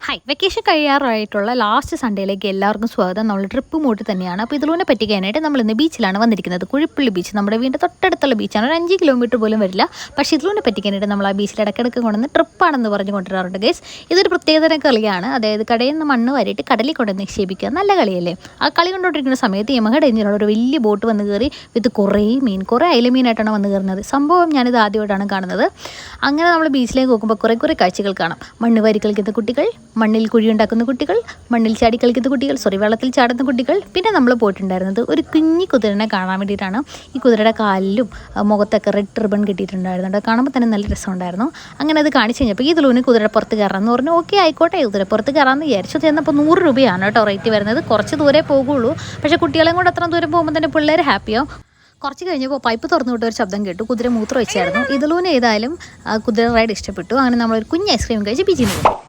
Hi vacation കഴിയാറായിട്ടുള്ള last സൺഡേയിലേക്ക് എല്ലാവർക്കും സ്വാഗതം. നമ്മൾ ട്രിപ്പ് മൂട്ടി തന്നെയാണ്. അപ്പോൾ ഇതിലൂടെ പറ്റിക്കാനായിട്ട് നമ്മൾ ഇന്ന് ബീച്ചിലാണ് വന്നിരിക്കുന്നത്. കുഴിപ്പള്ളി ബീച്ച് നമ്മുടെ വീടിൻ്റെ തൊട്ടടുത്തുള്ള ബീച്ചാണ്. ഒരു 5 കിലോമീറ്റർ പോലും വരില്ല. പക്ഷേ ഇതിലൂടെ പറ്റിക്കാനായിട്ട് നമ്മൾ ആ ബീച്ചിൽ ഇടയ്ക്കിടയ്ക്ക് കൊണ്ടുവന്ന് ട്രിപ്പാണെന്ന് പറഞ്ഞ് കൊണ്ടുവരാറുണ്ട് ഗൈസ്. ഇതൊരു പ്രത്യേകതരം കളിയാണ്. അതായത് കടയിൽ നിന്ന് മണ്ണ് വാരിയിട്ട് കടലിൽ കൊണ്ട് നിക്ഷേപിക്കുക. നല്ല കളിയല്ലേ? ആ കളി കൊണ്ടുകൊണ്ടിരിക്കുന്ന സമയത്ത് യമഹ ഡേഞ്ചറുള്ള ഒരു വലിയ ബോട്ട് വന്ന് കയറി വിത്ത് കുറേ അയലമീനായിട്ടാണ് വന്ന് കയറുന്നത്. സംഭവം ഞാനിത് ആദ്യമായിട്ടാണ് കാണുന്നത്. അങ്ങനെ നമ്മൾ ബീച്ചിലേക്ക് നോക്കുമ്പോൾ കുറേ കാഴ്ചകൾ കാണാം. മണ്ണ് വാരി കളിക്കുന്ന കുട്ടികൾ, മണ്ണിൽ കുഴിയുണ്ടാക്കുന്ന കുട്ടികൾ, മണ്ണിൽ ചാടി കളിക്കുന്ന കുട്ടികൾ, വെള്ളത്തിൽ ചാടുന്ന കുട്ടികൾ. പിന്നെ നമ്മൾ പോയിട്ടുണ്ടായിരുന്നത് ഒരു കുഞ്ഞി കുതിരനെ കാണാൻ വേണ്ടിയിട്ടാണ്. ഈ കുതിരയുടെ കാലിലും മുഖത്തൊക്കെ റെഡ് റിബൺ കിട്ടിയിട്ടുണ്ടായിരുന്നു. അത് കാണുമ്പോൾ തന്നെ നല്ല രസമുണ്ടായിരുന്നു. അങ്ങനെ അത് കാണിച്ച് കഴിഞ്ഞപ്പോൾ ഈ ഇതിലൂടെ കുതിര പുറത്ത് കയറാമെന്ന് പറഞ്ഞു. ഓക്കെ ആയിക്കോട്ടെ, കുതിര പുറത്ത് കയറാമെന്ന് വിചാരിച്ചു. ചെന്നപ്പോൾ 100 രൂപയാണ് കേട്ടോ റേറ്റ് വരുന്നത്. കുറച്ച് ദൂരെ പോകുള്ളൂ. പക്ഷേ കുട്ടികളെയും കൊണ്ട് അത്ര ദൂരം പോകുമ്പോൾ തന്നെ പിള്ളേർ ഹാപ്പിയാവും. കുറച്ച് കഴിഞ്ഞപ്പോൾ പൈപ്പ് തുറന്നു വിട്ട ഒരു ശബ്ദം കേട്ടു. കുതിര മൂത്രം വെച്ചായിരുന്നു. ഇതിലൂടെ ഏതായാലും കുതിര റൈഡ് ഇഷ്ടപ്പെട്ടു. അങ്ങനെ നമ്മളൊരു കുഞ്ഞ് ഐസ്ക്രീം കഴിച്ച് ബീച്ചിൽ നിന്ന് പോകും.